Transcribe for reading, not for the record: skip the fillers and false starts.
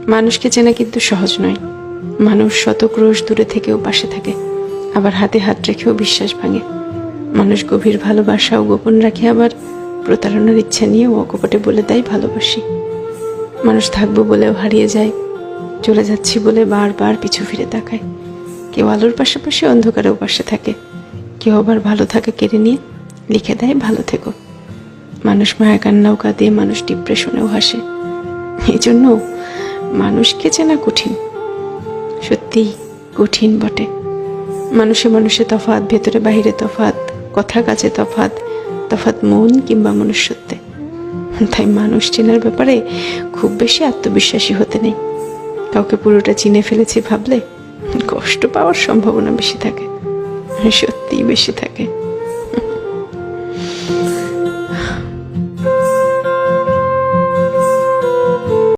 মানুষকে চেনা কিন্তু সহজ নয়। মানুষ শত ক্রোশ দূরে থেকেও পাশে থাকে, আবার হাতে হাত রেখেও বিশ্বাস ভাঙে। মানুষ গভীর ভালোবাসাও গোপন রাখে, আবার প্রতারণার ইচ্ছা নিয়েও অকপটে বলে দেয় ভালোবাসি। মানুষ থাকবো বলেও হারিয়ে যায়, চলে যাচ্ছি বলে বারবার পিছু ফিরে তাকায়। কেউ আলোর পাশাপাশি অন্ধকারেও পাশে থাকে, কেউ আবার ভালো থাকা কেড়ে নিয়ে লিখে দেয় ভালো থেকো। মানুষ মায়া কান্নাও কাঁদে, মানুষ ডিপ্রেশনেও হাসে। এই জন্য মানুষকে চেনা কঠিন, সত্যিই কঠিন বটে। মানুষে মানুষে তফাৎ, ভেতরে বাহিরে তফাৎ, কথা কাজে তফাৎ, তফাৎ মন কিংবা মনুষ্যত্বে। তাই মানুষ চেনার ব্যাপারে খুব বেশি আত্মবিশ্বাসী হতে নেই। কাউকে পুরোটা চিনে ফেলেছি ভাবলে কষ্ট পাওয়ার সম্ভাবনা বেশি থাকে, সত্যিই বেশি থাকে।